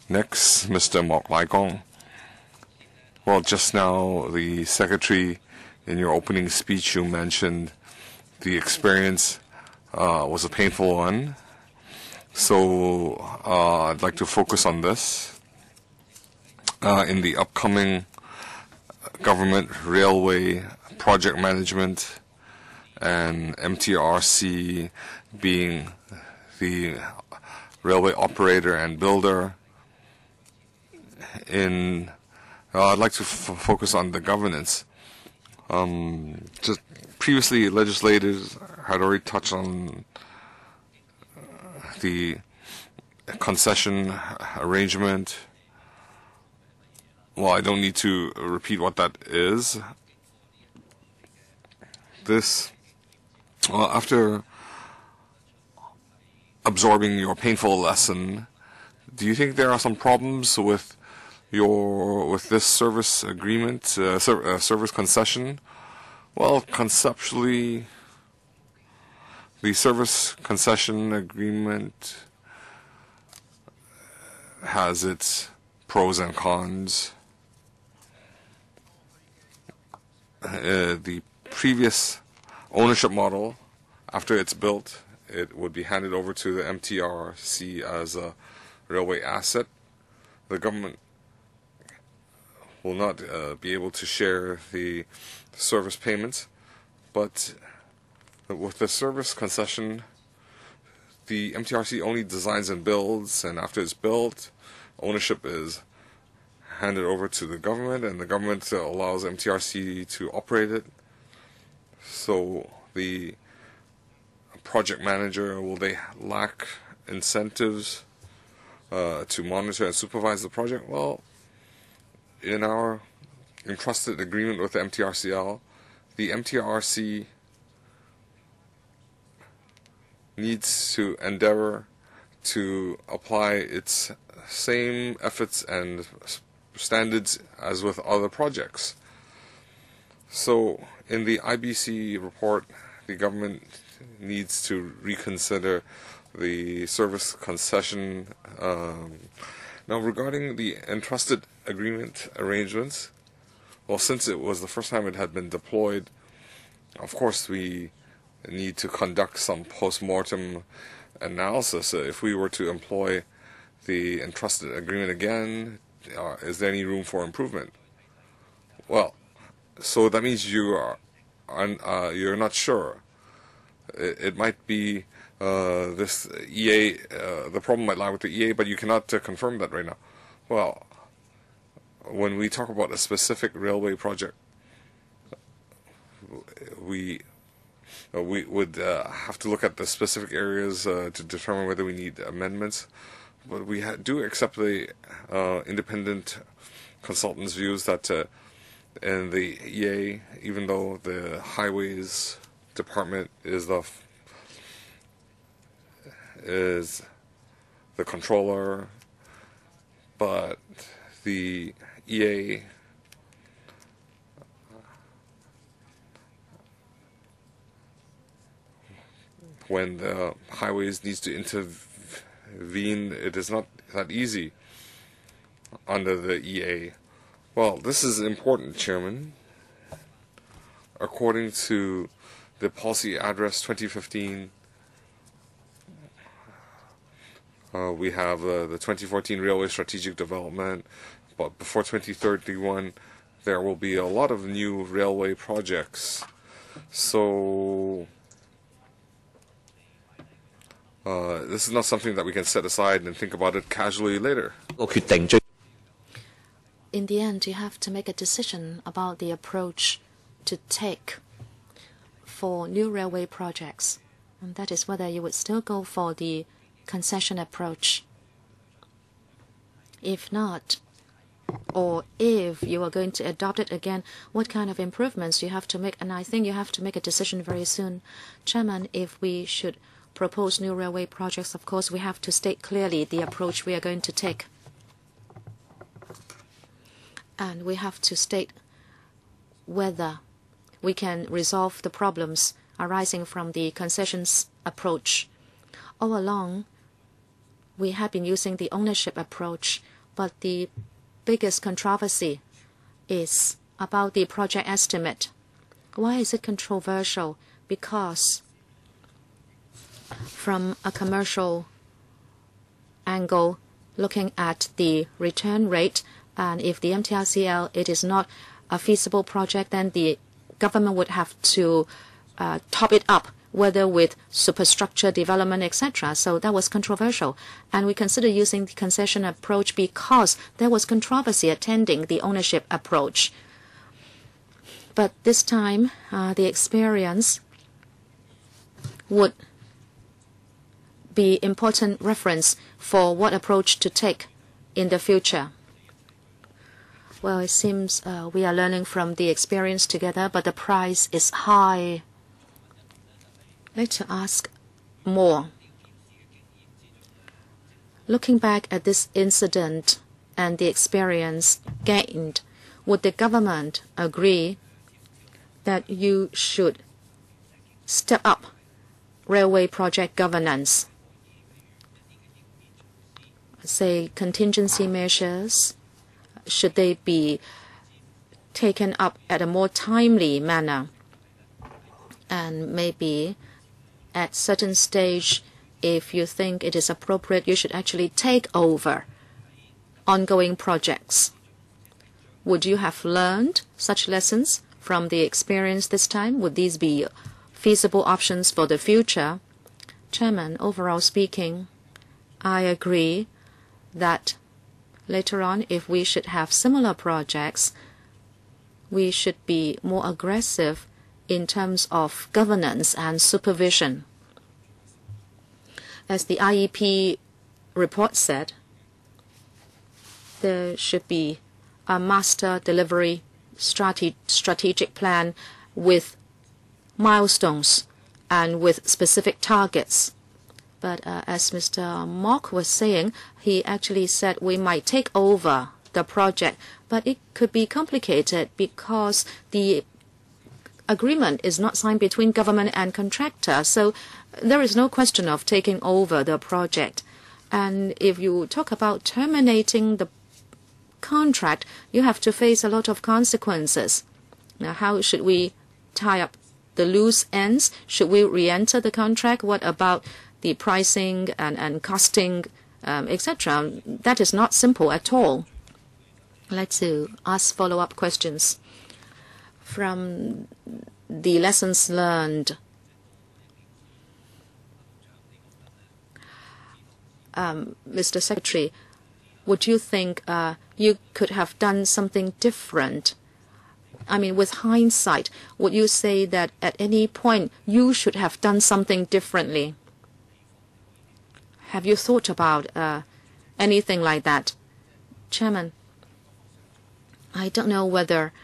Next, Mr. Mok Lai Gong. Well, just now, the Secretary, in your opening speech, you mentioned the experience was a painful one. So I'd like to focus on this. In the upcoming government railway project management and MTRC being the railway operator and builder, I'd like to focus on the governance. Just previously, legislators had already touched on the concession arrangement. Well, I don't need to repeat what that is. After absorbing your painful lesson, do you think there are some problems with this service agreement, service concession? Well, conceptually, the service concession agreement has its pros and cons. The previous ownership model, after it's built, it would be handed over to the MTRC as a railway asset. The government will not be able to share the service payments, but with the service concession, the MTRC only designs and builds, and after it's built, ownership is handed over to the government, and the government allows MTRC to operate it. So the project manager, will they lack incentives to monitor and supervise the project? Well, in our entrusted agreement with the MTRCL, the MTRC needs to endeavor to apply its same efforts and standards as with other projects. So in the IBC report, the government needs to reconsider the service concession. Now, regarding the entrusted agreement arrangements, well, since it was the first time it had been deployed, of course we need to conduct some post-mortem analysis. If we were to employ the entrusted agreement again, is there any room for improvement? Well, so that means you're not sure. It might be this EA, the problem might lie with the EA, but you cannot confirm that right now. Well, when we talk about a specific railway project, we would have to look at the specific areas to determine whether we need amendments. But we do accept the independent consultants' views that in the EA, even though the highways department is the controller, but the EA when the highways needs to intervene, it is not that easy under the EA. Well, this is important, Chairman. According to the Policy Address 2015, we have the 2014 Railway Strategic Development, but before 2031, there will be a lot of new railway projects. So this is not something that we can set aside and think about it casually later. In the end, you have to make a decision about the approach to take for new railway projects, and that is whether you would still go for the concession approach. If not, or if you are going to adopt it again, what kind of improvements you have to make, and I think you have to make a decision very soon. Chairman, if we should propose new railway projects, of course, we have to state clearly the approach we are going to take. And we have to state whether we can resolve the problems arising from the concessions approach. All along, we have been using the ownership approach, but the biggest controversy is about the project estimate. Why is it controversial? Because from a commercial angle, looking at the return rate, and if the MTRCL, it is not a feasible project, then the government would have to top it up, whether with superstructure development, etc. So that was controversial. And we consider using the concession approach because there was controversy attending the ownership approach. But this time, the experience would be important reference for what approach to take in the future. Well, it seems we are learning from the experience together, but the price is high. I'd like to ask more. Looking back at this incident and the experience gained, would the government agree that you should step up railway project governance? Say contingency measures, should they be taken up at a more timely manner? And maybe at certain stage, if you think it is appropriate, you should actually take over ongoing projects. Would you have learned such lessons from the experience this time? Would these be feasible options for the future? Chairman, overall speaking, I agree that later on, if we should have similar projects, we should be more aggressive in terms of governance and supervision. As the IEP report said, there should be a master delivery strategic plan with milestones and with specific targets. But as Mr. Mok was saying, he actually said we might take over the project, but it could be complicated because the agreement is not signed between government and contractor. So there is no question of taking over the project. And if you talk about terminating the contract, you have to face a lot of consequences. Now, how should we tie up the loose ends? Should we re-enter the contract? What about the pricing and costing, etc.? That is not simple at all. I'd like to ask follow-up questions. From the lessons learned, Mr. Secretary, would you think you could have done something different? I mean, with hindsight, would you say that at any point you should have done something differently? Have you thought about anything like that? Chairman, I don't know whether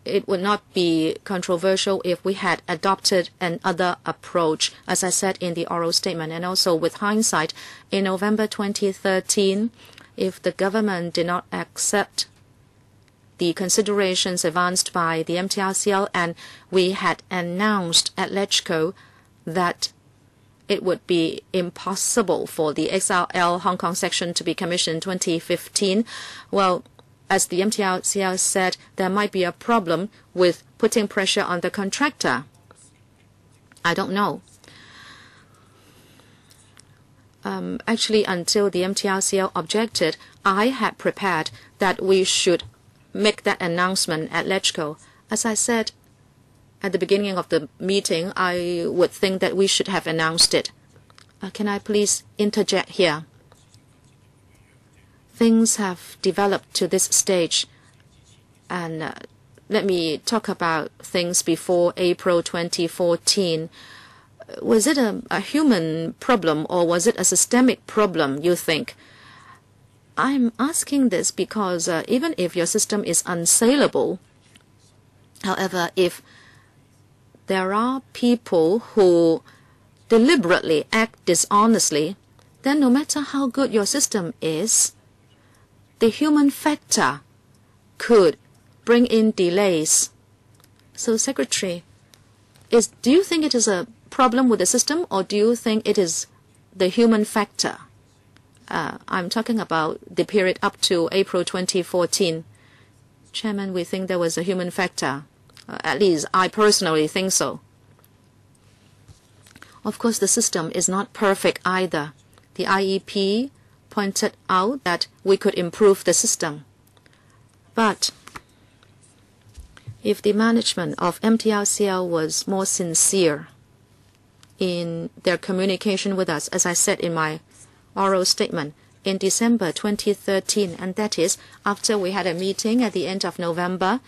it would not be controversial if we had adopted another approach, as I said in the oral statement. And also with hindsight, in November 2013, if the government did not accept the considerations advanced by the MTRCL and we had announced at LegCo that it would be impossible for the XRL Hong Kong section to be commissioned in 2015, well, as the MTRCL said, there might be a problem with putting pressure on the contractor. I don't know. Actually, until the MTRCL objected, I had prepared that we should make that announcement at LegCo. As I said at the beginning of the meeting, I would think that we should have announced it. Can I please interject here? Things have developed to this stage, and let me talk about things before April 2014. Was it a human problem or was it a systemic problem, you think? I'm asking this because even if your system is unsaleable, however, if there are people who deliberately act dishonestly, then no matter how good your system is, the human factor could bring in delays. So, Secretary, do you think it is a problem with the system, or do you think it is the human factor? I'm talking about the period up to April 2014. Chairman, we think there was a human factor. At least I personally think so. Of course, the system is not perfect either. The IEP pointed out that we could improve the system. But if the management of MTRCL was more sincere in their communication with us, as I said in my oral statement, in December 2013, and that is after we had a meeting at the end of November,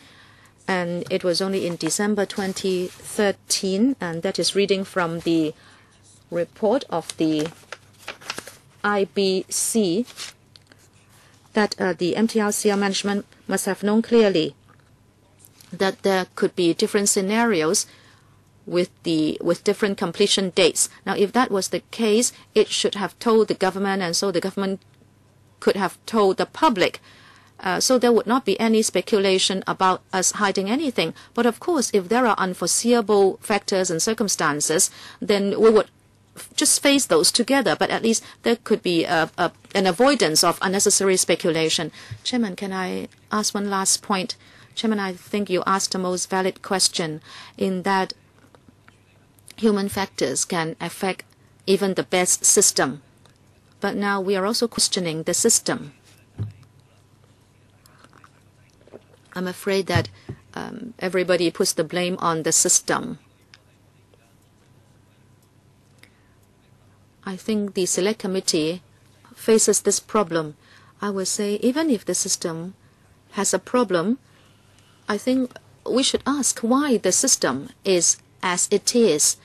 and it was only in December 2013, and that is reading from the report of the IBC, that the MTRCL management must have known clearly that there could be different scenarios with different completion dates. Now, if that was the case, it should have told the government, and so the government could have told the public. So there would not be any speculation about us hiding anything. But of course, if there are unforeseeable factors and circumstances, then we would just face those together. But at least there could be an avoidance of unnecessary speculation. Chairman, can I ask one last point? Chairman, I think you asked the most valid question in that human factors can affect even the best system. But now we are also questioning the system. I'm afraid that everybody puts the blame on the system. I think the Select Committee faces this problem. I would say even if the system has a problem, I think we should ask why the system is as it is.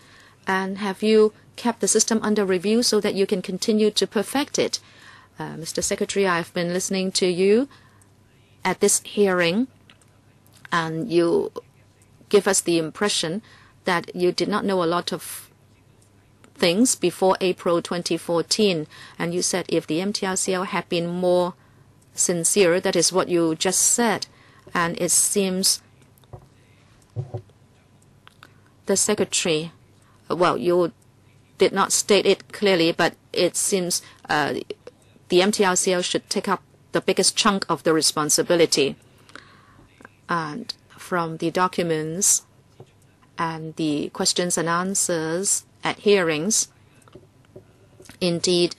And have you kept the system under review so that you can continue to perfect it? Mr. Secretary, I've been listening to you at this hearing, and you give us the impression that you did not know a lot of things before April 2014. And you said if the MTRCL had been more sincere, that is what you just said. And it seems the Secretary, well, you did not state it clearly, but it seems the MTRCL should take up the biggest chunk of the responsibility. And from the documents and the questions and answers at hearings, indeed,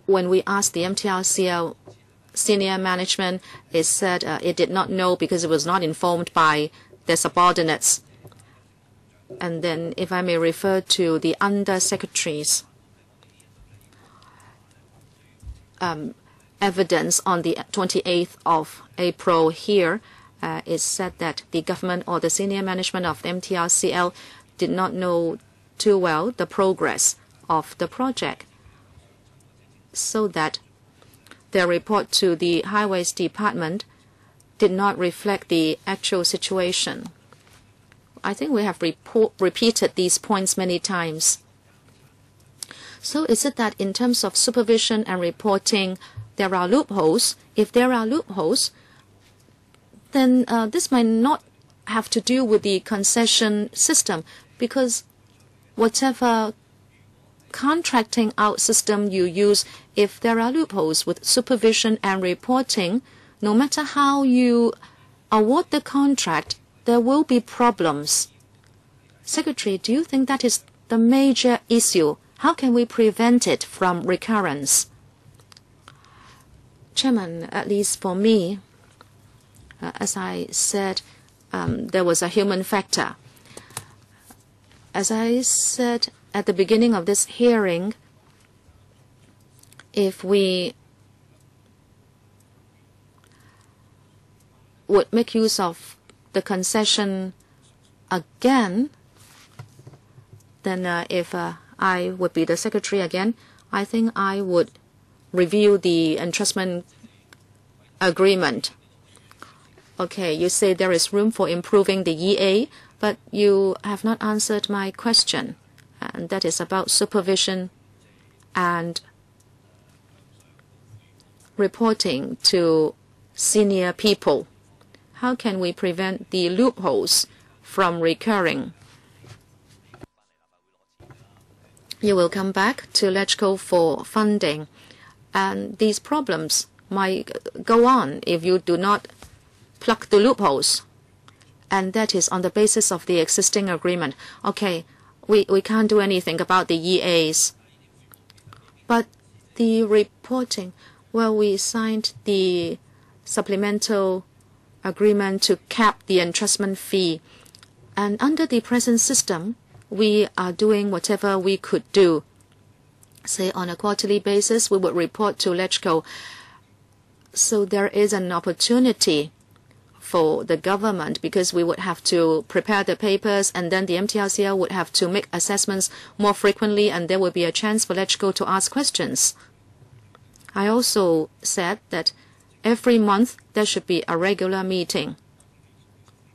when we asked the MTRCL senior management, it said it did not know because it was not informed by their subordinates. And then, if I may refer to the under-secretaries, evidence on the 28th of April here, it said that the government or the senior management of the MTRCL did not know too well the progress of the project, so that their report to the Highways Department did not reflect the actual situation. I think we have repeated these points many times. So is it that in terms of supervision and reporting, there are loopholes? If there are loopholes, then this might not have to do with the concession system, because whatever contracting out system you use, if there are loopholes with supervision and reporting, no matter how you award the contract, there will be problems. Secretary, do you think that is the major issue? How can we prevent it from recurrence? Chairman, at least for me, as I said, there was a human factor. As I said at the beginning of this hearing, if we would make use of the concession again, then if I would be the secretary again, I think I would review the entrustment agreement. Okay, you say there is room for improving the EA, but you have not answered my question, and that is about supervision and reporting to senior people. How can we prevent the loopholes from recurring? you will come back to LegCo for funding. And these problems might go on if you do not plug the loopholes. And that is on the basis of the existing agreement. Okay, we can't do anything about the EAs. But the reporting, well, we signed the supplemental agreement to cap the entrustment fee. And under the present system, we are doing whatever we could do. Say on a quarterly basis, we would report to LegCo. So there is an opportunity for the government because we would have to prepare the papers and then the MTRCL would have to make assessments more frequently and there will be a chance for LegCo to ask questions. I also said that every month there should be a regular meeting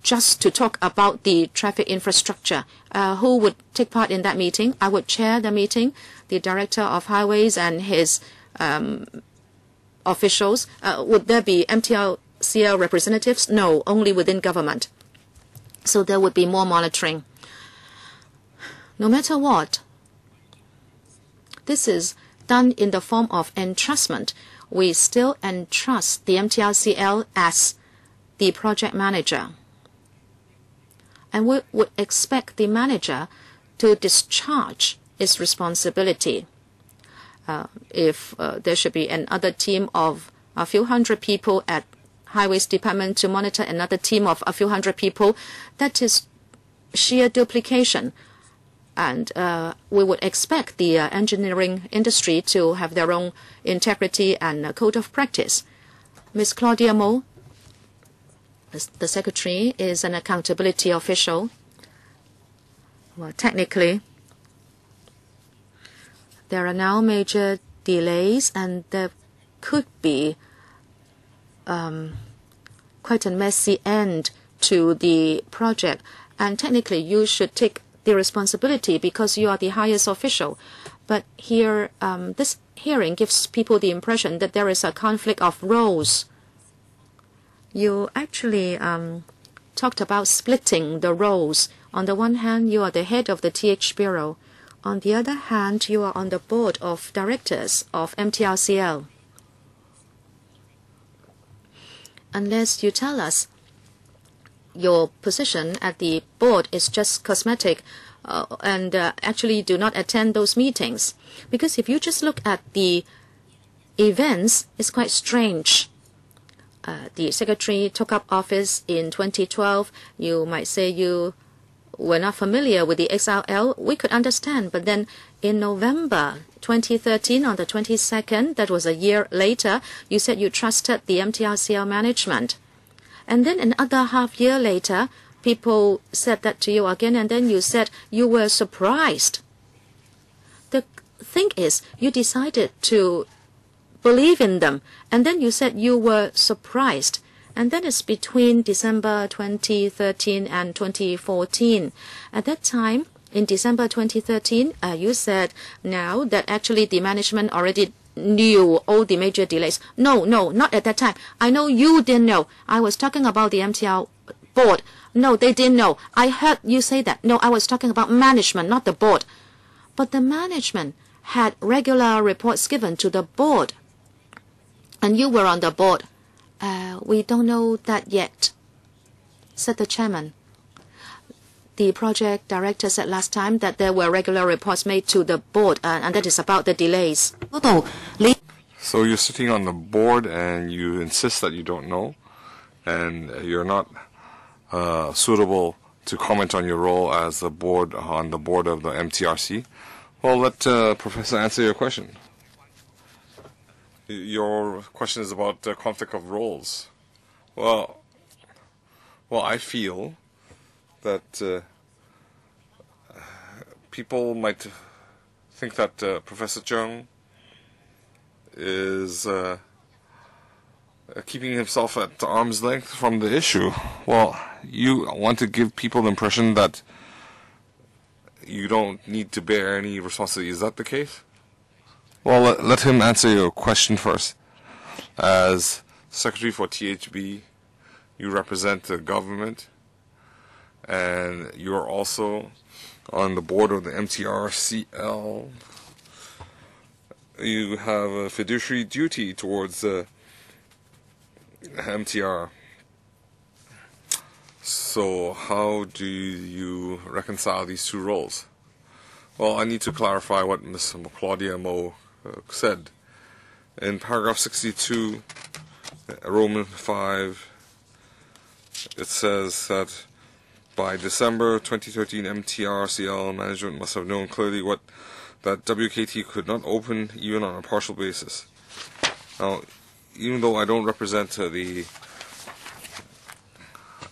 just to talk about the traffic infrastructure. Who would take part in that meeting? I would chair the meeting, the Director of Highways and his officials. Would there be MTRCL representatives? No, only within government. So there would be more monitoring. No matter what, this is done in the form of entrustment. We still entrust the MTRCL as the project manager. And we would expect the manager to discharge its responsibility. If there should be another team of a few hundred people at Highways Department to monitor another team of a few hundred people, that is sheer duplication. And we would expect the engineering industry to have their own integrity and code of practice. Ms. Claudia Mo, the secretary, is an accountability official. Well, technically, there are now major delays and there could be quite a messy end to the project. And technically, you should take the responsibility because you are the highest official. But here, this hearing gives people the impression that there is a conflict of roles. You actually talked about splitting the roles. On the one hand, you are the head of the TH Bureau. On the other hand, you are on the board of directors of MTRCL. Unless you tell us your position at the board is just cosmetic and actually do not attend those meetings. Because if you just look at the events, it's quite strange. The secretary took up office in 2012. You might say you were not familiar with the XRL. We could understand. But then in November 2013, on the 22nd, that was a year later, you said you trusted the MTRCL management. And then another half year later, people said that to you again, and then you said you were surprised. The thing is, you decided to believe in them, and then you said you were surprised. And that is between December 2013 and 2014. At that time, in December 2013, you said now that actually the management already knew all the major delays. No, not at that time. I know you didn't know. I was talking about the MTR board. No, they didn't know. I heard you say that. No, I was talking about management, not the board. But the management had regular reports given to the board. And you were on the board. We don't know that yet, said the chairman. The project director said last time that there were regular reports made to the board, and that is about the delays. So you're sitting on the board and you insist that you don't know, and you're not suitable to comment on your role as the board on the board of the MTRC. Well, let Professor answer your question. Your question is about the conflict of roles. Well, I feel that people might think that Professor Zheng is keeping himself at arm's length from the issue. Well, you want to give people the impression that you don't need to bear any responsibility. Is that the case? Well, let him answer your question first. As Secretary for THB, you represent the government, and you're also on the board of the MTRCL, you have a fiduciary duty towards the MTR. So how do you reconcile these two roles? Well, I need to clarify what Ms. Claudia Mo said. In paragraph 62, Roman 5, it says that by December 2013, MTRCL management must have known clearly that WKT could not open even on a partial basis. Now, even though I don't represent the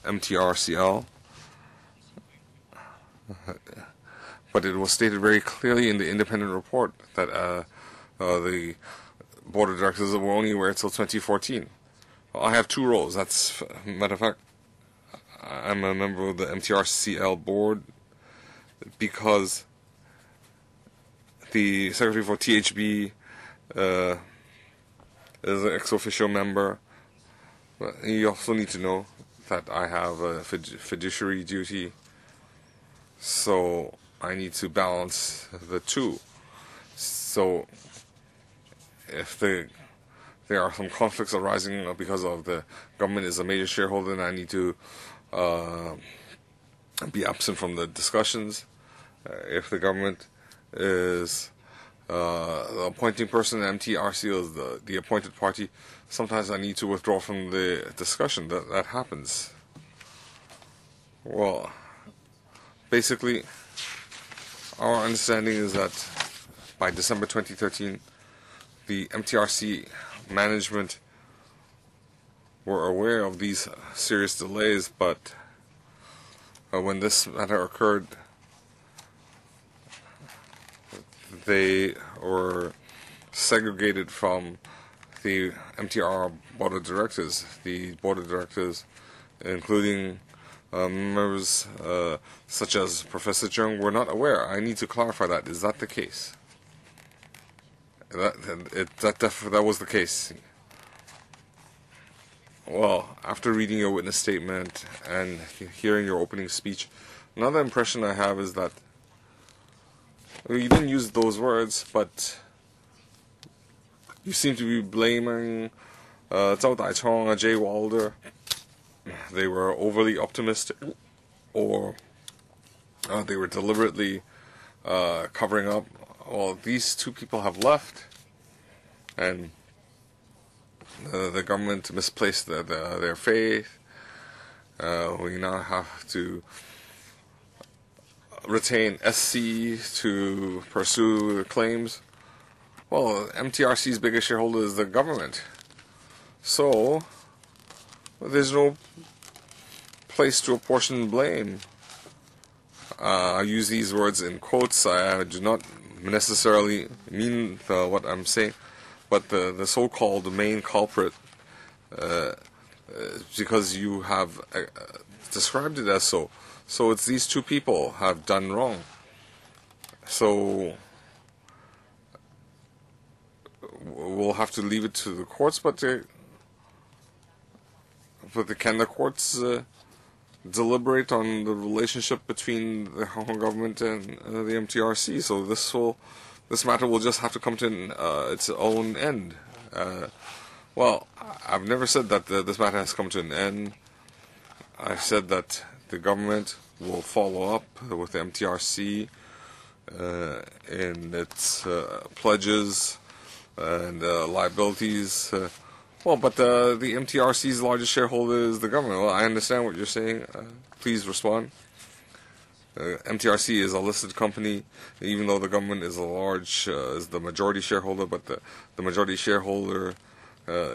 MTRCL, but it was stated very clearly in the independent report that the board of directors were only aware until 2014. Well, I have two roles. That's, matter of fact, I'm a member of the MTRCL board because the secretary for THB is an ex-officio member. But you also need to know that I have a fiduciary duty, so I need to balance the two. So if there are some conflicts arising because of the government is a major shareholder, and I need to be absent from the discussions. If the government is the appointing person, MTRC is the appointed party, sometimes I need to withdraw from the discussion. That happens. Well, basically, our understanding is that by December 2013, the MTRC management were aware of these serious delays, but when this matter occurred, they were segregated from the MTR board of directors. The board of directors, including members such as Professor Chung, were not aware. I need to clarify that. Is that the case? That was the case. Well, after reading your witness statement and hearing your opening speech, another impression I have is that you didn't use those words, but you seem to be blaming Zhao Daichong and Jay Walder. They were overly optimistic, or they were deliberately covering up. Well, these two people have left, and the government misplaced their faith. We now have to retain SC to pursue the claims. Well, MTRC's biggest shareholder is the government. So, there's no place to apportion blame. I use these words in quotes. I do not necessarily mean what I'm saying, but the so-called main culprit, because you have described it as so. So it's these two people have done wrong. So we'll have to leave it to the courts, but can the courts deliberate on the relationship between the Hong Kong government and the MTRC? So this matter will just have to come to its own end. Well, I've never said that this matter has come to an end. I've said that the government will follow up with the MTRC in its pledges and liabilities. Well, but the MTRC's largest shareholder is the government. Well, I understand what you're saying. Please respond. MTRC is a listed company, even though the government is is the majority shareholder, but the majority shareholder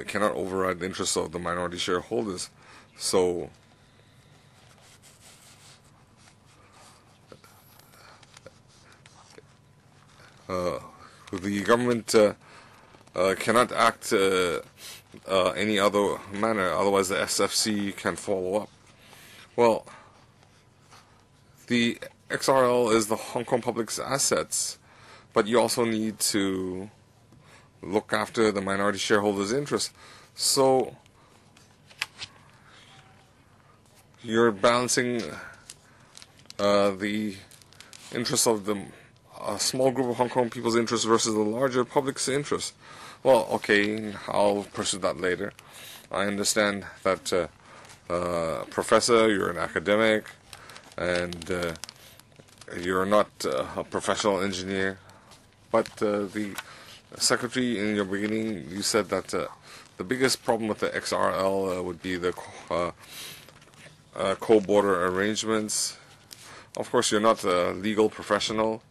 cannot override the interests of the minority shareholders. So the government cannot act any other manner, otherwise the SFC can follow up. Well, the XRL is the Hong Kong public's assets, but you also need to look after the minority shareholders' interests. So you're balancing the interests of the small group of Hong Kong people's interests versus the larger public's interests. Well, okay, I'll pursue that later. I understand that professor, you're an academic, and you're not a professional engineer. But the secretary, in your beginning, you said that the biggest problem with the XRL would be the co-border arrangements. Of course, you're not a legal professional,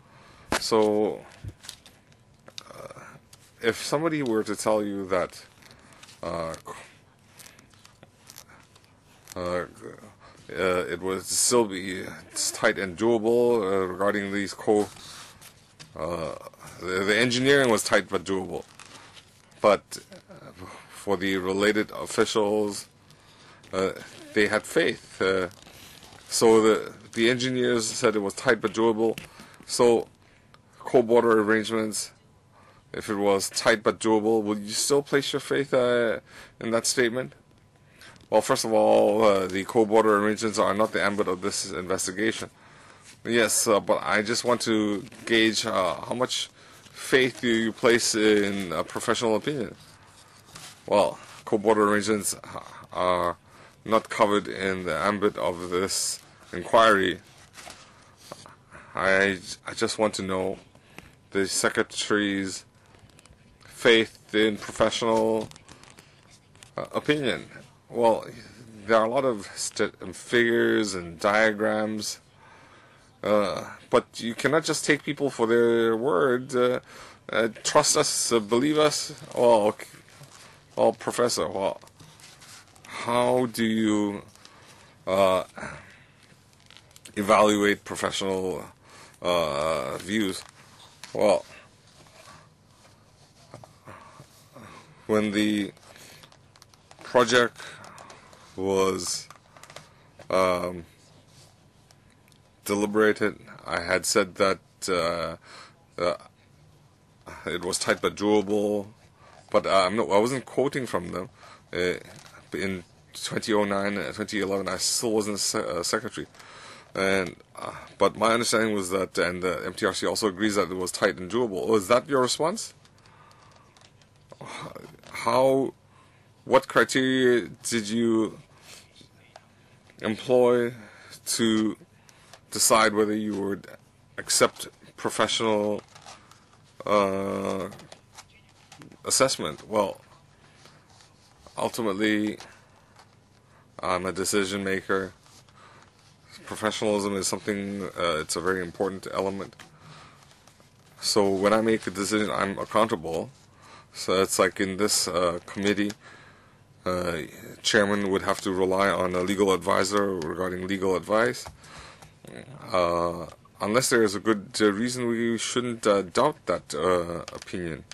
so if somebody were to tell you that it would still be tight and doable regarding these the engineering was tight but doable, but for the related officials, they had faith. So the engineers said it was tight but doable. So co-border arrangements, if it was tight but doable, would you still place your faith in that statement? Well, first of all, the co-border arrangements are not the ambit of this investigation. Yes, but I just want to gauge how much faith do you place in a professional opinion. Well, co-border arrangements are not covered in the ambit of this inquiry. I just want to know the Secretary's faith in professional opinion. Well, there are a lot of figures and diagrams, but you cannot just take people for their word. Trust us, believe us. Well, Professor, well, how do you evaluate professional views? Well, when the project was deliberated, I had said that it was tight but doable, but I wasn't quoting from them. In 2009, 2011, I still wasn't secretary, and but my understanding was that, and the MTRC also agrees that it was tight and doable. Was that your response? What criteria did you employ to decide whether you would accept professional assessment? Well, ultimately, I'm a decision maker. Professionalism is something, it's a very important element. So when I make a decision, I'm accountable. So it's like in this committee, chairman would have to rely on a legal advisor regarding legal advice. Unless there is a good reason, we shouldn't doubt that opinion.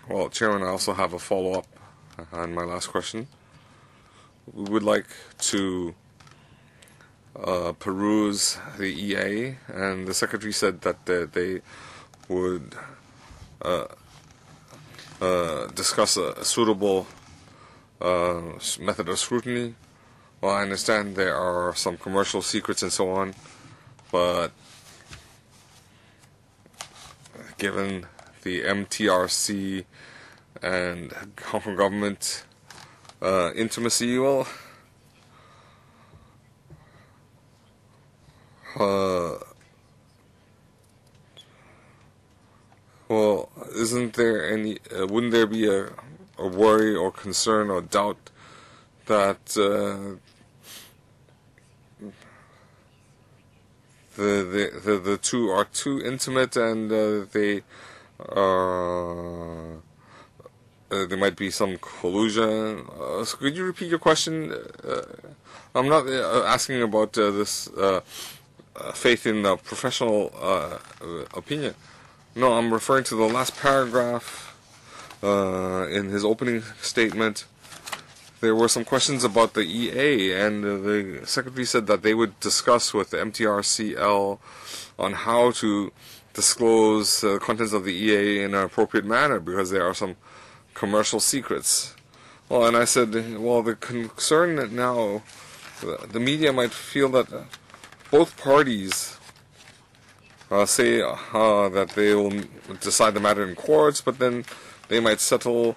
Well, Chairman, I also have a follow-up on my last question. We would like to peruse the EA, and the Secretary said that they would discuss a suitable method of scrutiny. Well, I understand there are some commercial secrets and so on, but given the MTRC and Hong Kong government intimacy, well, isn't there any? Wouldn't there be a worry or concern or doubt that the two are too intimate and there might be some collusion? So could you repeat your question? I'm not asking about this faith in professional opinion. No, I'm referring to the last paragraph in his opening statement. There were some questions about the EA, and the Secretary said that they would discuss with the MTRCL on how to disclose the contents of the EA in an appropriate manner, because there are some commercial secrets. Well, and I said, well, the concern that now, the media might feel that both parties say that they will decide the matter in courts, but then they might settle.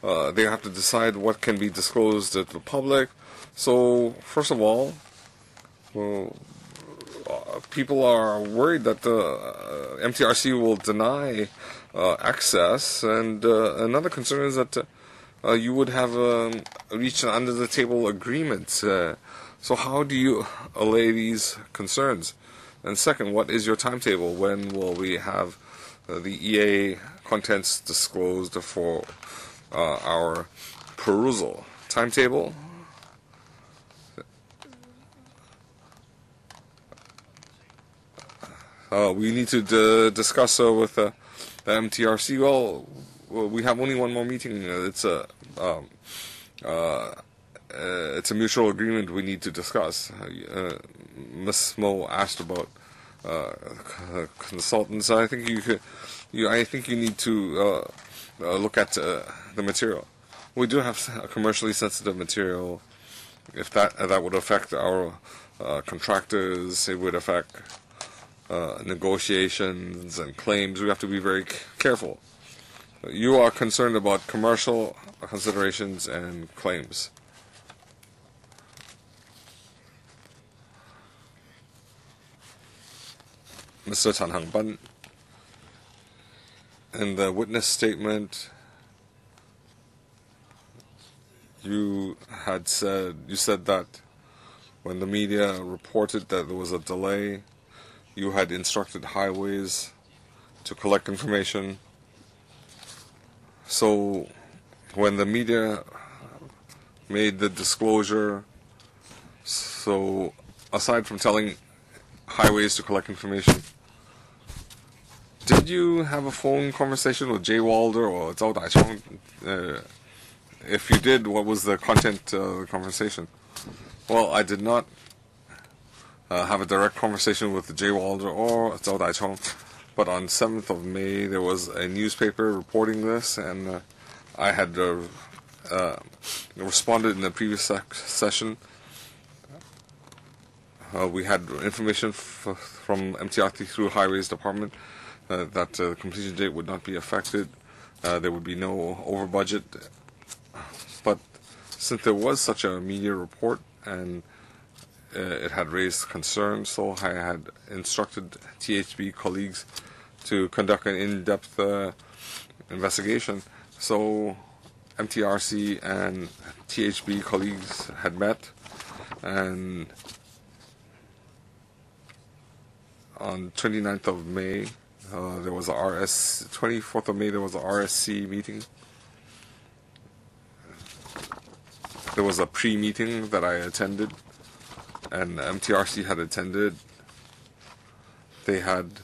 They have to decide what can be disclosed to the public. So, first of all, people are worried that the MTRC will deny access, and another concern is that you would have reached an under-the-table agreement. So how do you allay these concerns? And second, what is your timetable? When will we have the EA contents disclosed for our perusal? Timetable? We need to discuss with the MTRC. Well, we have only one more meeting. It's a mutual agreement we need to discuss. Ms. Mo asked about consultants. I think I think you need to look at the material. We do have commercially sensitive material. If that would affect our contractors, it would affect negotiations and claims. We have to be very careful. You are concerned about commercial considerations and claims. Mr. Chan Hangban, in the witness statement, you said that when the media reported that there was a delay, you had instructed highways to collect information. So when the media made the disclosure, so aside from telling highways to collect information, did you have a phone conversation with Jay Walder or Zhao Daichong? If you did, what was the content of the conversation? Well, I did not have a direct conversation with Jay Walder or Zhao Daichong, but on 7th of May there was a newspaper reporting this, and I had responded in the previous session. We had information from MTRC through Highways Department that the completion date would not be affected. There would be no over budget. But since there was such a media report and it had raised concerns, so I had instructed THB colleagues to conduct an in-depth investigation. So MTRC and THB colleagues had met, and on 29th of May, there was a 24th of May, there was a RSC meeting. There was a pre-meeting that I attended, and MTRC had attended. They had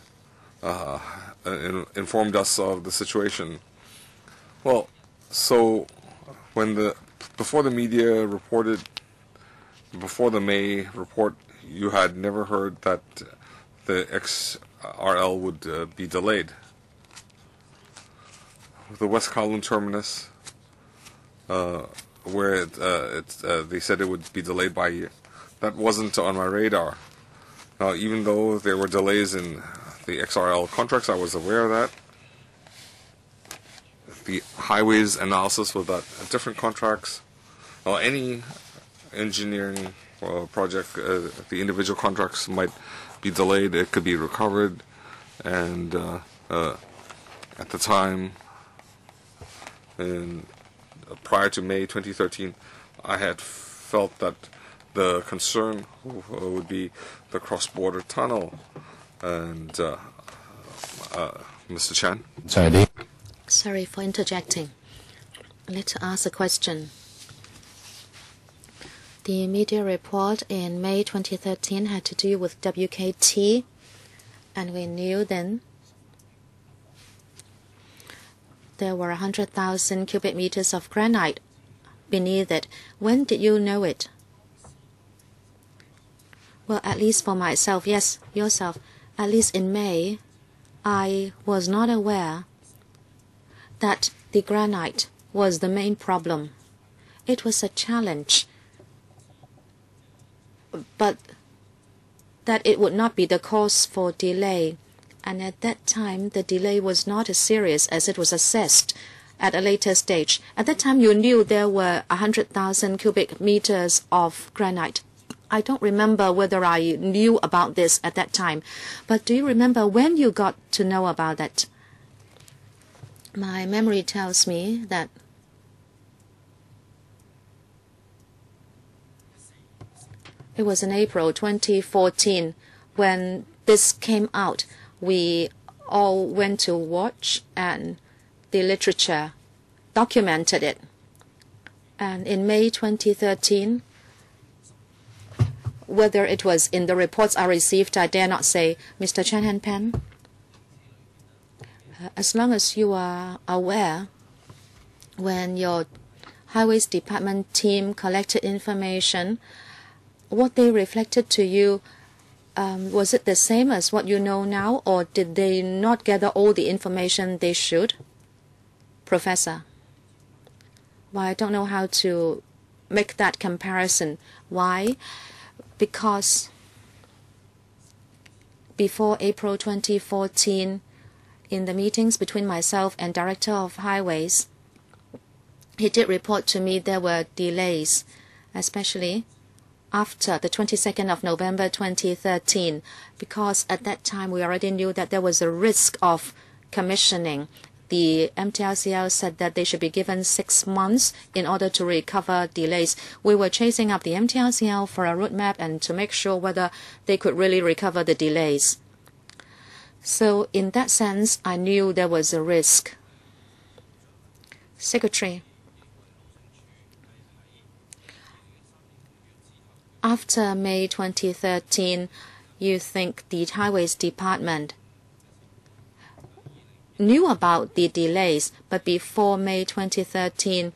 informed us of the situation. Well, so before the media reported, before the May report, you had never heard that the XRL would be delayed. The West Kowloon terminus, where they said it would be delayed by a year, that wasn't on my radar. Even though there were delays in the XRL contracts, I was aware of that. The highways analysis was that different contracts, any engineering project, the individual contracts might be delayed, it could be recovered, and at the time, prior to May 2013, I had felt that the concern would be the cross-border tunnel. And Mr. Chan? Sorry for interjecting. I'd like to ask a question. The media report in May 2013 had to do with WKT, and we knew then there were 100,000 cubic meters of granite beneath it. When did you know it? Well, at least for myself, yes, yourself. At least in May, I was not aware that the granite was the main problem. It was a challenge, but that it would not be the cause for delay. And at that time, the delay was not as serious as it was assessed at a later stage. At that time, you knew there were 100,000 cubic meters of granite. I don't remember whether I knew about this at that time. But do you remember when you got to know about that? My memory tells me that it was in April 2014 when this came out. We all went to watch, and the literature documented it. And in May 2013, whether it was in the reports I received, I dare not say. Mr. Chen Hanpan, as long as you are aware, when your Highways Department team collected information, what they reflected to you, was it the same as what you know now, or did they not gather all the information they should? Professor, well, I don't know how to make that comparison. Why? Because before April 2014, in the meetings between myself and Director of Highways, he did report to me there were delays, especially after the 22nd of November 2013, because at that time we already knew that there was a risk of commissioning. The MTRCL said that they should be given 6 months in order to recover delays. We were chasing up the MTRCL for a roadmap and to make sure whether they could really recover the delays. So in that sense, I knew there was a risk. Secretary, after May 2013, you think the Highways Department knew about the delays, but before May 2013,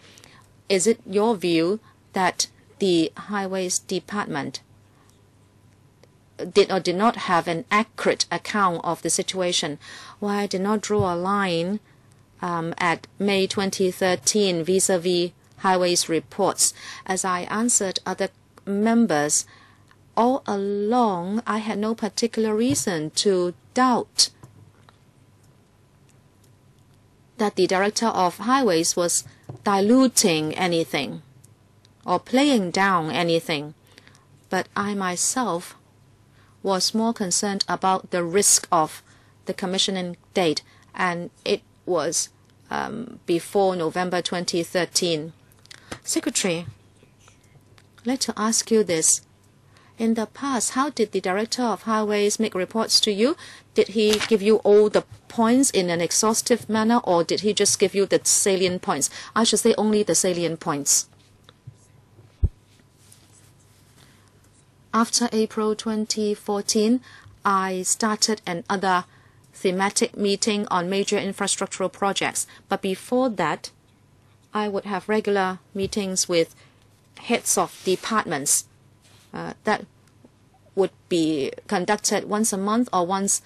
is it your view that the Highways Department did or did not have an accurate account of the situation? Why I did not draw a line at May 2013 vis-a-vis Highways reports? As I answered other members, all along I had no particular reason to doubt that the Director of Highways was diluting anything or playing down anything. But I myself was more concerned about the risk of the commissioning date, and it was before November 2013. Secretary, I'd like to ask you this. In the past, how did the Director of Highways make reports to you? Did he give you all the points in an exhaustive manner, or did he just give you the salient points? I should say only the salient points. After April 2014, I started another thematic meeting on major infrastructural projects. But before that, I would have regular meetings with heads of departments. That would be conducted once a month or once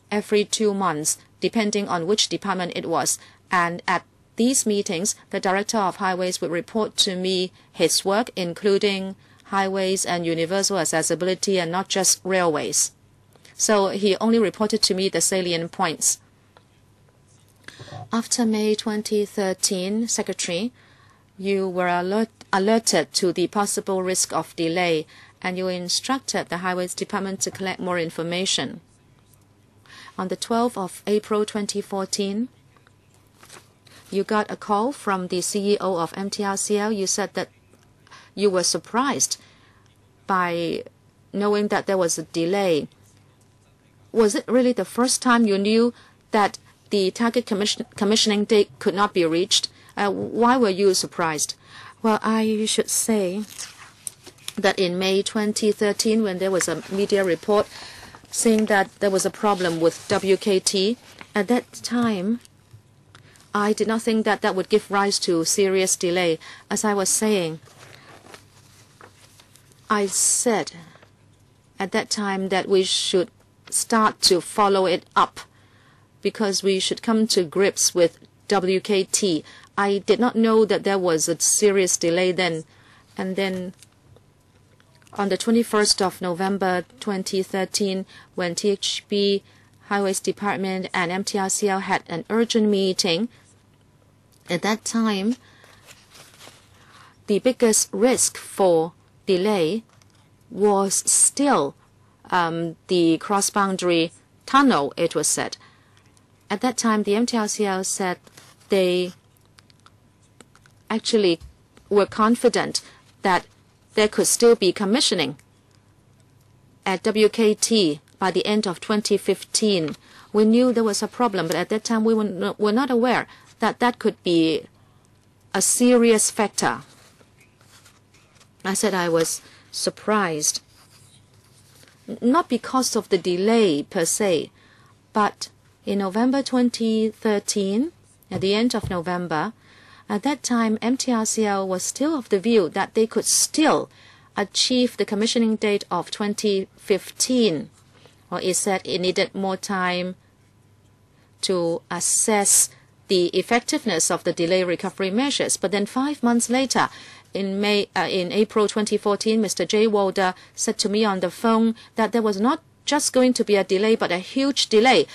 every 2 months, depending on which department it was. And at these meetings, the Director of Highways would report to me his work, including highways and universal accessibility, and not just railways. So he only reported to me the salient points. After May 2013, Secretary, you were alerted to the possible risk of delay, and you instructed the Highways Department to collect more information. On the 12th of April 2014, you got a call from the CEO of MTRCL. You said that you were surprised by knowing that there was a delay. Was it really the first time you knew that the target commissioning date could not be reached? Why were you surprised? Well, I should say that in May 2013, when there was a media report saying that there was a problem with WKT, at that time, I did not think that that would give rise to serious delay. As I was saying, I said at that time that we should start to follow it up because we should come to grips with WKT. I did not know that there was a serious delay then. And then on the 21st of November 2013, when THB Highways Department and MTRCL had an urgent meeting. At that time, the biggest risk for delay was still the cross-boundary tunnel, it was said. At that time, the MTRCL said they actually were confident that there could still be commissioning at WKT by the end of 2015. We knew there was a problem, but at that time we were not aware that that could be a serious factor. I said I was surprised, not because of the delay per se, but in November 2013, at the end of November, at that time MTRCL was still of the view that they could still achieve the commissioning date of 2015. Or it said it needed more time to assess the effectiveness of the delay recovery measures. But then 5 months later, in April 2014, Mr. J. Walder said to me on the phone that there was not just going to be a delay, but a huge delay.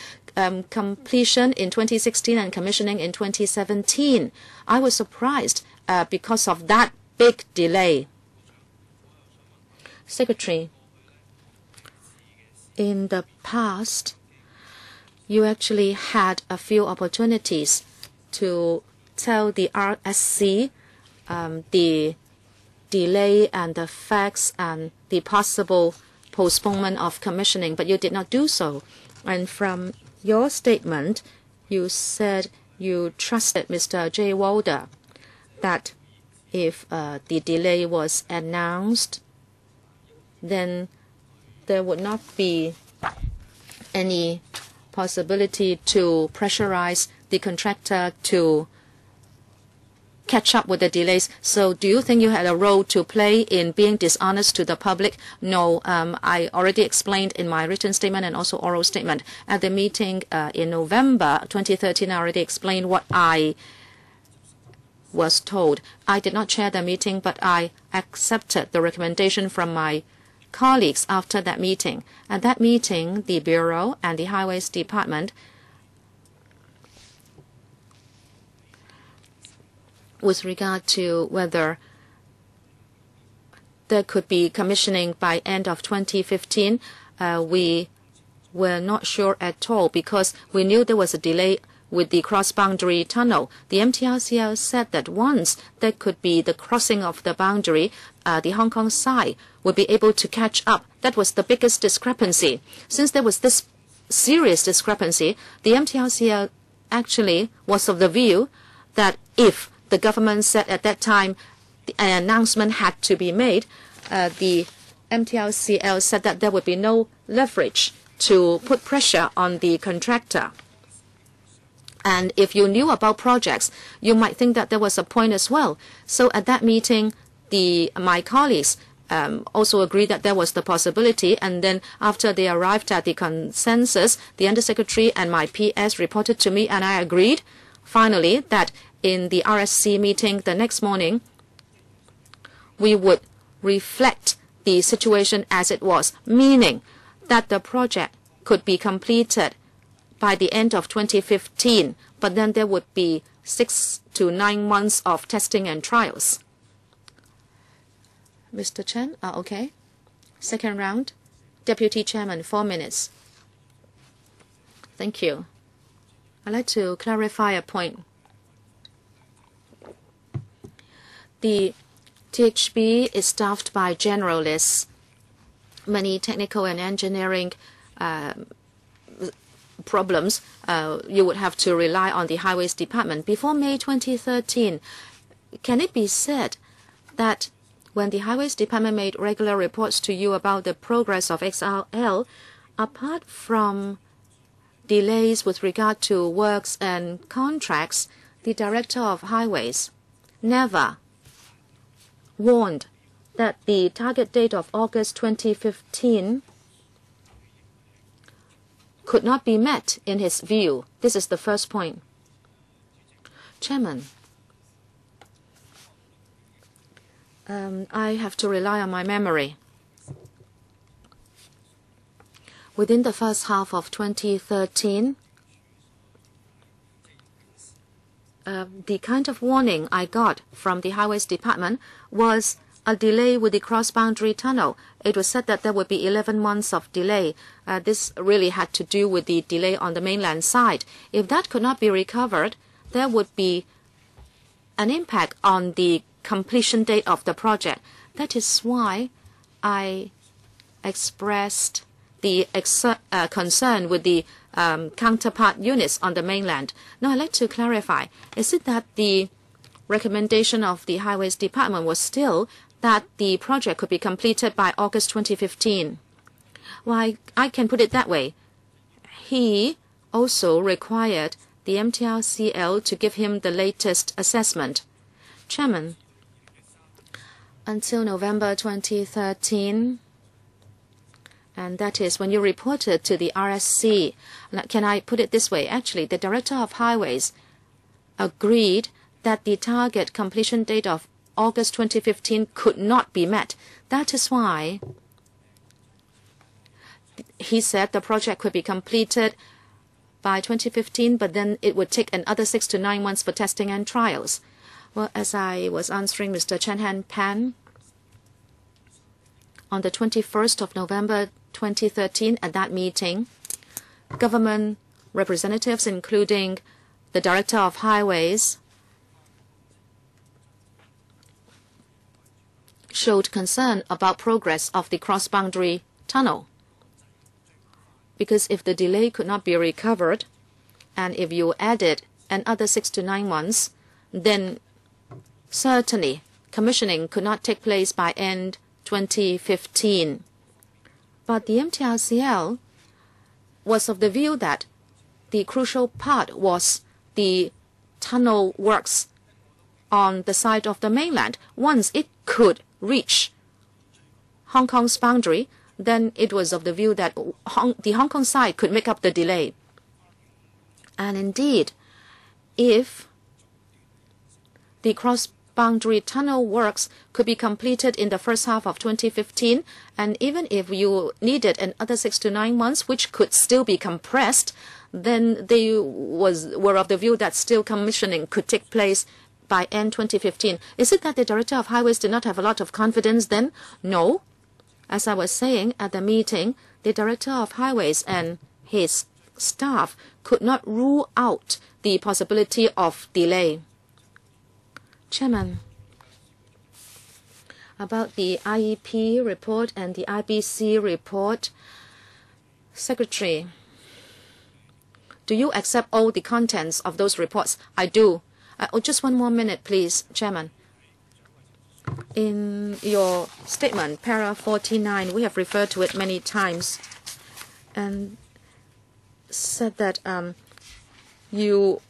Completion in 2016 and commissioning in 2017. I was surprised because of that big delay. Secretary, in the past, you actually had a few opportunities to tell the RSC the delay and the facts and the possible postponement of commissioning, but you did not do so. And from your statement, you said you trusted Mr. J. Walder that if the delay was announced, then there would not be any possibility to pressurize the contractor to catch up with the delays. So do you think you had a role to play in being dishonest to the public? No, I already explained in my written statement and also oral statement. At the meeting in November 2013, I already explained what I was told. I did not chair the meeting, but I accepted the recommendation from my colleagues after that meeting. At that meeting, the Bureau and the Highways Department with regard to whether there could be commissioning by end of 2015, we were not sure at all because we knew there was a delay with the cross-boundary tunnel. The MTRCL said that once there could be the crossing of the boundary, the Hong Kong side would be able to catch up. That was the biggest discrepancy. Since there was this serious discrepancy, the MTRCL actually was of the view that if the government said at that time an announcement had to be made, the MTRCL said that there would be no leverage to put pressure on the contractor. And if you knew about projects, you might think that there was a point as well. So at that meeting, my colleagues also agreed that there was the possibility. And then after they arrived at the consensus, the Undersecretary and my PS reported to me, and I agreed finally that in the RSC meeting the next morning, we would reflect the situation as it was, meaning that the project could be completed by the end of 2015, but then there would be 6 to 9 months of testing and trials. Mr. Chen, okay. Second round, Deputy Chairman, 4 minutes. Thank you. I'd like to clarify a point. The THB is staffed by generalists. Many technical and engineering problems, you would have to rely on the Highways Department. Before May 2013, can it be said that when the Highways Department made regular reports to you about the progress of XRL, apart from delays with regard to works and contracts, the Director of Highways never warned that the target date of August 2015 could not be met in his view? This is the first point. Chairman, I have to rely on my memory. within the first half of 2013, the kind of warning I got from the Highways Department was a delay with the cross-boundary tunnel. It was said that there would be 11 months of delay. This really had to do with the delay on the mainland side. If that could not be recovered, there would be an impact on the completion date of the project. That is why I expressed the concern with the counterpart units on the mainland. Now, I'd like to clarify. Is it that the recommendation of the Highways Department was still that the project could be completed by August 2015? Well, I can put it that way. He also required the MTRCL to give him the latest assessment. Chairman, until November 2013, and that is when you reported to the RSC. Can I put it this way? Actually, the Director of Highways agreed that the target completion date of August 2015 could not be met. That is why he said the project could be completed by 2015, but then it would take another 6 to 9 months for testing and trials. Well, as I was answering Mr. Chen Han Pan, on the 21st of November 2013, at that meeting, government representatives, including the Director of Highways, showed concern about progress of the cross-boundary tunnel. Because if the delay could not be recovered, and if you added another 6 to 9 months, then certainly commissioning could not take place by end 2015. But the MTRCL was of the view that the crucial part was the tunnel works on the side of the mainland. Once it could reach Hong Kong's boundary, then it was of the view that the Hong Kong side could make up the delay. And indeed, if the cross-boundary tunnel works could be completed in the first half of 2015, and even if you needed another 6 to 9 months, which could still be compressed, then they were of the view that still commissioning could take place by end 2015. Is it that the Director of Highways did not have a lot of confidence then? No. As I was saying at the meeting, the Director of Highways and his staff could not rule out the possibility of delay. Chairman, about the IEP report and the IBC report, Secretary, do you accept all the contents of those reports? I do. Just 1 more minute, please, Chairman. In your statement, para 49, we have referred to it many times and said that you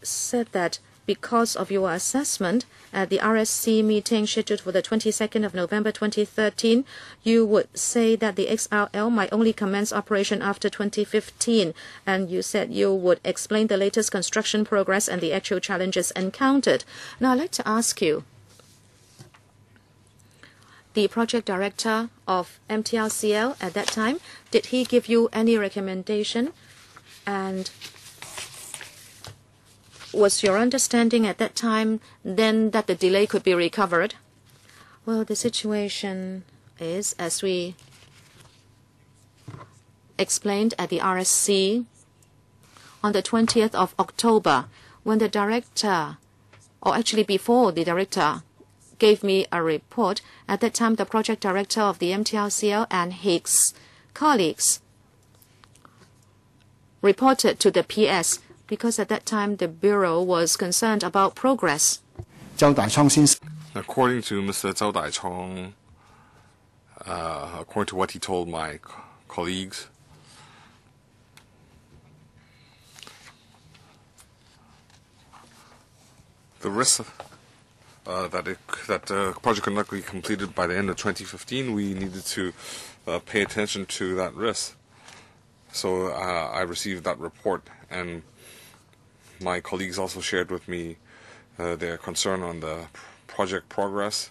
said that because of your assessment at the RSC meeting scheduled for the 22nd of November 2013, you would say that the XRL might only commence operation after 2015, and you said you would explain the latest construction progress and the actual challenges encountered. Now, I'd like to ask you, the project director of MTRCL at that time, did he give you any recommendation? And was your understanding at that time then that the delay could be recovered? Well, the situation is, as we explained at the RSC, on the 20th of October, when the director, or actually before the director, gave me a report, at that time the project director of the MTRCL and his colleagues reported to the PS, because at that time the Bureau was concerned about progress. According to Mr. Zhao Daichong, according to what he told my colleagues, the risk that the project could not be completed by the end of 2015, we needed to pay attention to that risk. So I received that report, and my colleagues also shared with me their concern on the project progress.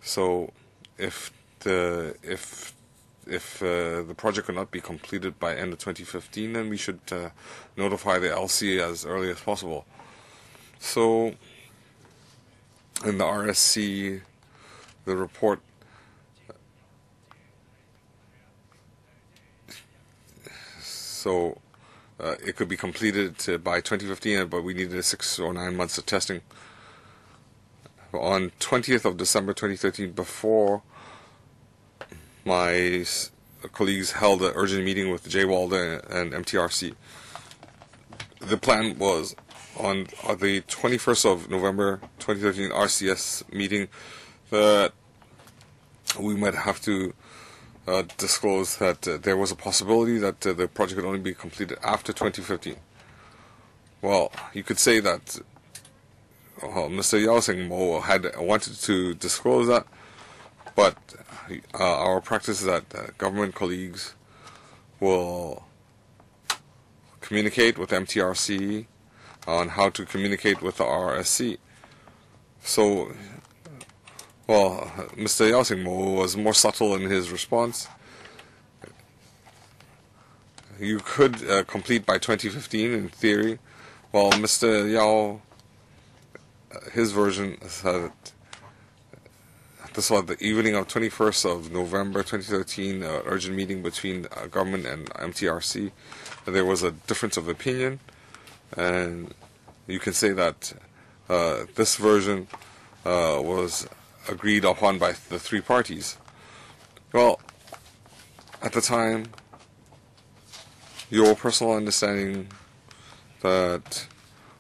So if if the project could not be completed by end of 2015, then we should notify the LC as early as possible. So in the RSC, the report it could be completed by 2015, but we needed 6 or 9 months of testing. On 20th of December 2013, before my colleagues held an urgent meeting with JWALDA and MTRC, the plan was on the 21st of November 2013 RCS meeting that we might have to disclose that there was a possibility that the project could only be completed after 2015. Well, you could say that Mr. Yao Seng-mo had wanted to disclose that, but our practice is that government colleagues will communicate with MTRC on how to communicate with the RSC. So, well, Mr. Yao Seng-mo was more subtle in his response. You could complete by 2015 in theory, while Mr. Yao, his version said this was the evening of 21st of November 2013, urgent meeting between government and MTRC. There was a difference of opinion, and you can say that this version was agreed upon by the 3 parties. Well, at the time, your personal understanding that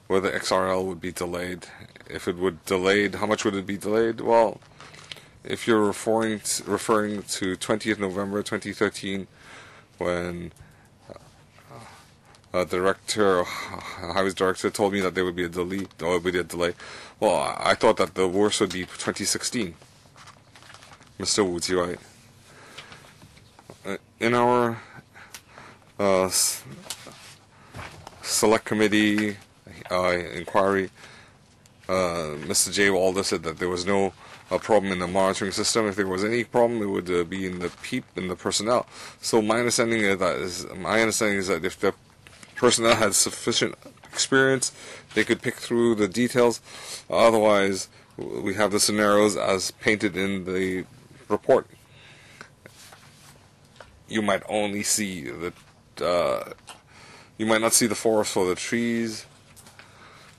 whether XRL would be delayed, if it would delayed, how much would it be delayed? Well, if you're referring to 20th November 2013, when highways director told me that there would be a delay. Well, I thought that the worst would be 2016. Mr. Wu Jiwai. In our select committee inquiry, Mr. J. Walder said that there was no problem in the monitoring system. If there was any problem, it would be in the PEEP and the personnel. So my understanding is that if the personnel had sufficient experience, they could pick through the details. Otherwise, we have the scenarios as painted in the report. You might only see you might not see the forest for the trees.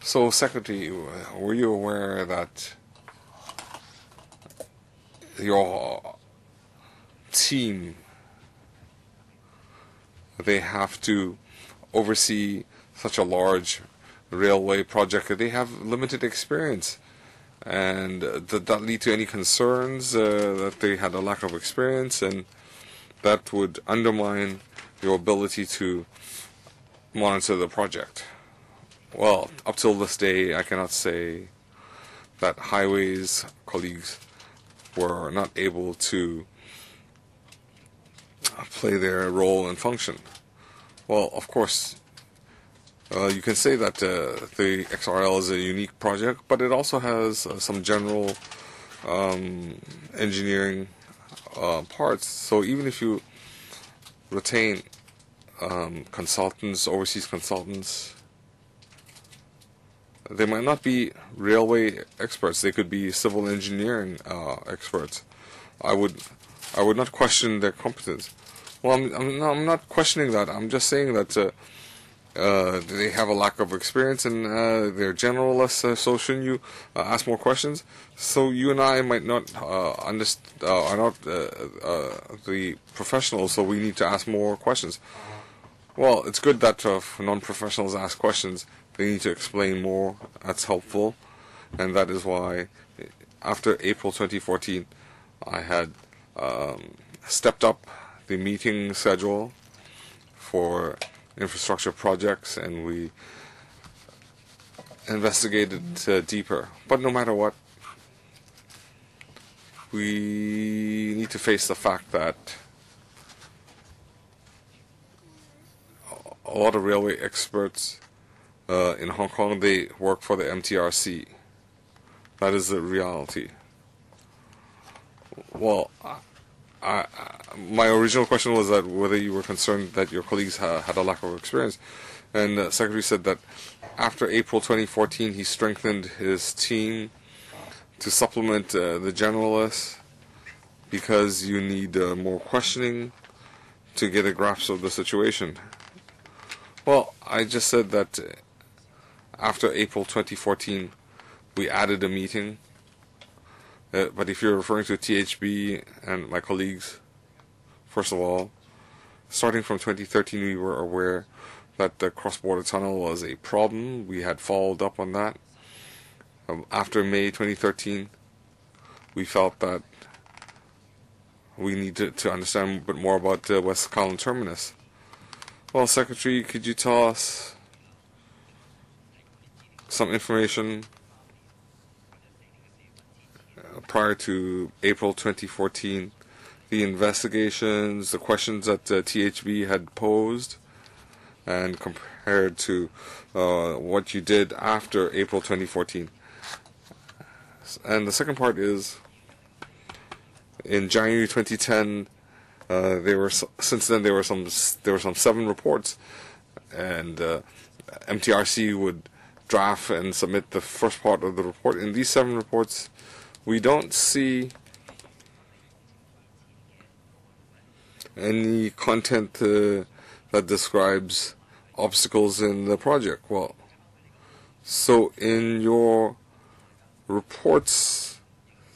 So, Secretary, were you aware that your team, they have to oversee such a large railway project? They have limited experience, and did that lead to any concerns that they had a lack of experience, and that would undermine your ability to monitor the project? Well, up till this day, I cannot say that highways colleagues were not able to play their role and function. Well, of course, you can say that the XRL is a unique project, but it also has some general engineering parts. So even if you retain consultants, overseas consultants, they might not be railway experts. They could be civil engineering experts. I would not question their competence. Well, I'm not questioning that. I'm just saying that they have a lack of experience and they're generalists. So shouldn't you ask more questions? So you and I might not are not the professionals. So we need to ask more questions. Well, it's good that non-professionals ask questions. They need to explain more. That's helpful, and that is why after April 2014, I had stepped up the meeting schedule for infrastructure projects, and we investigated deeper. But no matter what, we need to face the fact that a lot of railway experts in Hong Kong, they work for the MTRC. That is the reality. Well, my original question was that whether you were concerned that your colleagues had a lack of experience, and the Secretary said that after April 2014 he strengthened his team to supplement the generalists because you need more questioning to get a grasp of the situation. Well, I just said that after April 2014 we added a meeting. But if you're referring to THB and my colleagues, first of all, starting from 2013 we were aware that the cross-border tunnel was a problem. We had followed up on that. After May 2013, we felt that we needed to understand a bit more about the West Kowloon terminus. Well, Secretary, could you tell us some information prior to April 2014, the investigations, the questions that THB had posed, and compared to what you did after April 2014. And the second part is, in January 2010, since then there were some 7 reports, and MTRC would draft and submit the first part of the report. In these 7 reports, we don't see any content that describes obstacles in the project. Well, so in your reports,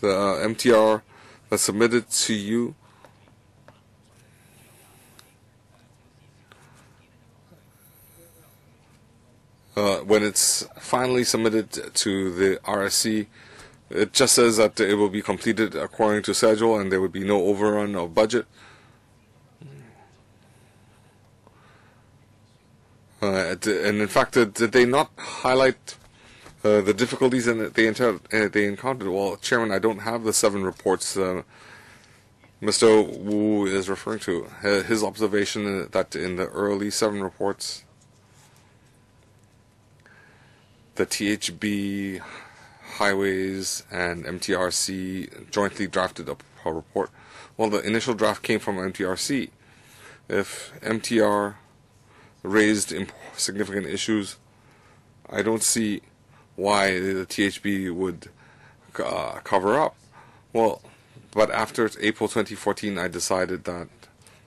the MTR that submitted to you, when it's finally submitted to the RSC, it just says that it will be completed according to schedule and there would be no overrun of budget. And in fact, did they not highlight the difficulties they encountered? Well, Chairman, I don't have the 7 reports Mr. Wu is referring to. His observation that in the early 7 reports, the THB, Highways, and MTRC jointly drafted a report. Well, the initial draft came from MTRC. If MTR raised significant issues, I don't see why the THB would cover up. Well, but after April 2014, I decided that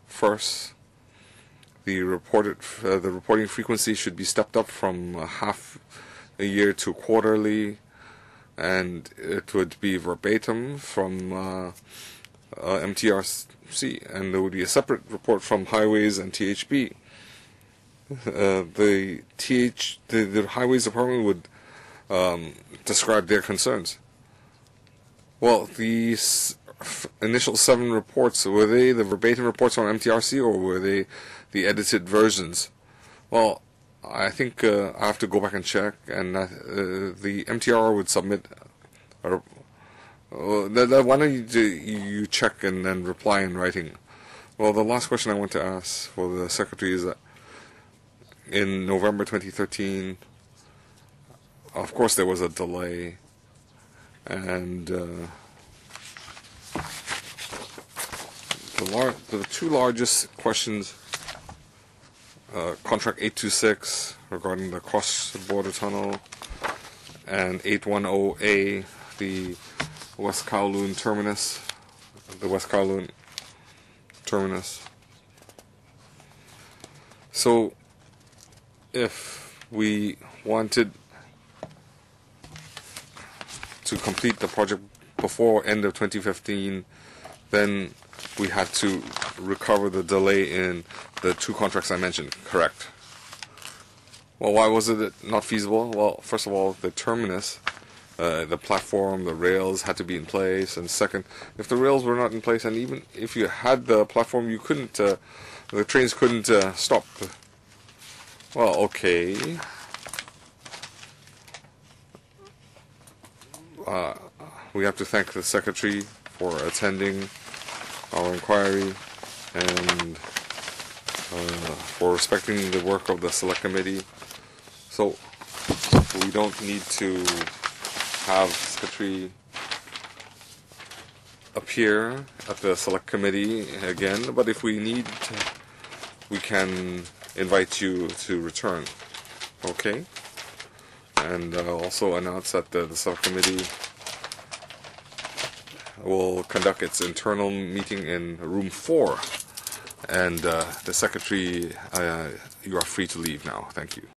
first, the reporting frequency should be stepped up from half a year to quarterly, and it would be verbatim from MTRC, and there would be a separate report from Highways and THB. The Highways Department would describe their concerns. Well, these initial 7 reports, were they the verbatim reports from MTRC or were they the edited versions? Well, I think I have to go back and check, and the MTR would submit. Why don't you check and then reply in writing? Well, the last question I want to ask for the Secretary is that in November 2013, of course there was a delay, and the 2 largest questions, contract 826 regarding the cross-border tunnel, and 810A, the West Kowloon terminus, So, if we wanted to complete the project before end of 2015, then we had to recover the delay in the 2 contracts I mentioned, correct? Well, why was it not feasible? Well, first of all, the terminus, the platform, the rails had to be in place, and second, if the rails were not in place, and even if you had the platform, you couldn't, the trains couldn't stop. Well, okay. We have to thank the Secretary for attending our inquiry and for respecting the work of the Select Committee. So we don't need to have Secretary appear at the select committee again, but if we need to, we can invite you to return. Okay? And also announce that the select committee will conduct its internal meeting in room 4. And the secretary, you are free to leave now. Thank you.